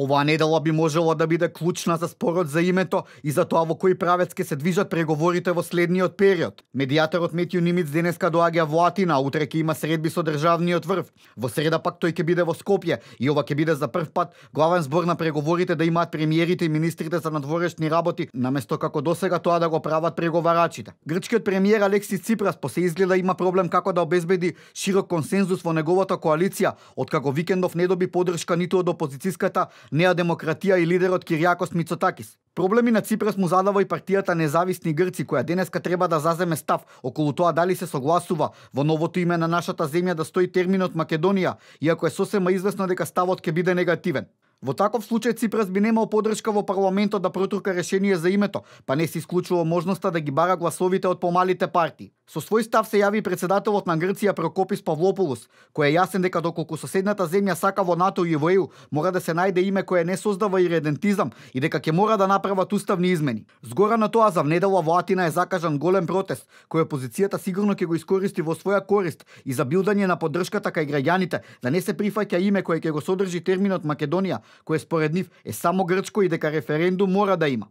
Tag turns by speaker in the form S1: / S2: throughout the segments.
S1: Оваа недела би можела да биде клучна за спорот за името и за тоа во кој правец ке се движат преговорите во следниот период. Медијаторот Метју Нимиц денеска доаѓа во Атина, а утре ќе има средби со државниот врв. Во среда пак тој ќе биде во Скопје и ова ќе биде за прв пат главен збор на преговорите да имаат премиерите и министрите за надворешни работи, наместо како досега тоа да го прават преговарачите. Грчкиот премиер Алексис Ципрас се изгледа има проблем како да обезбеди широк консензус во неговата коалиција, откако викендов не доби поддршка ниту од опозицијската Неа Демократија и лидерот Киријакос Мицотакис. Проблеми на Ципрас му задава и партијата Независни Грци, која денеска треба да заземе став околу тоа дали се согласува во новото име на нашата земја да стои терминот Македонија, иако е сосема известно дека ставот ќе биде негативен. Во таков случај Ципрас би немал поддршка во парламентот да протурка решение за името, па не се исклучува можноста да ги бара гласовите од помалите партии. Со свој став се јави председателот на Грција Прокопис Павлопулос, кој е јасен дека доколку соседната земја сака во НАТО и во ЕУ, мора да се најде име кое не создава иредентизам и дека ќе мора да направат уставни измени. Згора на тоа, за внедела во Атина е закажан голем протест, кој опозицијата сигурно ќе го искористи во своја корист и за билдање на поддршката кај граѓаните, да не се прифаќа име кое ќе го содржи терминот Македонија, кој според нив е само грчко и дека референдум мора да има.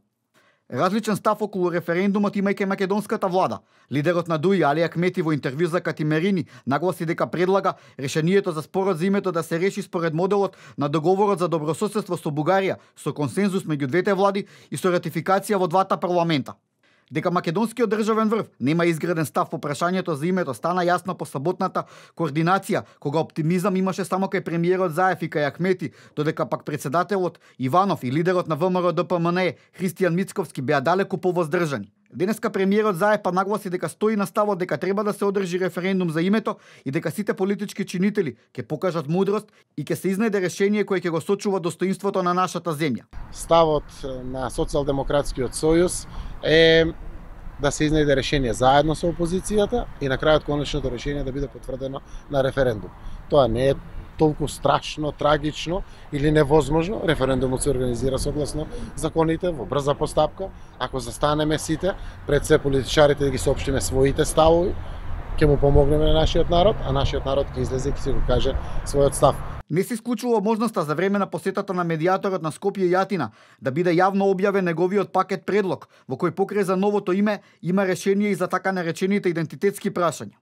S1: Различен став околу референдумот има и кај македонската влада. Лидерот на ДУИ Али Ахмети во интервју за Катимерини нагласи дека предлага решението за спорот за името да се реши според моделот на договорот за добрососедство со Бугарија, со консензус меѓу двете влади и со ратификација во двата парламента. Дека македонскиот државен врв нема изграден став по прашањето за името стана јасно по саботната координација, кога оптимизам имаше само кај премиерот Заев и кај Ахмети, додека пак председателот Иванов и лидерот на ВМРО ДПМНЕ Христијан Мицковски беа далеку повоздржани. Денеска премиерот Заев па нагласи дека стои на ставот дека треба да се одржи референдум за името и дека сите политички чинители ќе покажат мудрост и ќе се изнајде решение кое ќе го сочува достоинството на нашата земја.
S2: Ставот на Социјалдемократскиот сојуз е да се изнајде решение заедно со опозицијата и на крајот конечното решение да биде потврдено на референдум. Тоа не е толку страшно, трагично или невозможно. Референдумот се организира согласно законите во брза постапка. Ако застанеме сите пред се политичарите да ги соопштиме своите ставови, ќе му помогнеме на нашиот народ, а нашиот народ ќе излезе и ќе си го каже својот став.
S1: Не се исклучува можноста за време на посетата на медијаторот на Скопје и Атина да биде јавно објавен неговиот пакет предлог, во кој покрај за новото име има решение и за така наречените идентитетски прашања.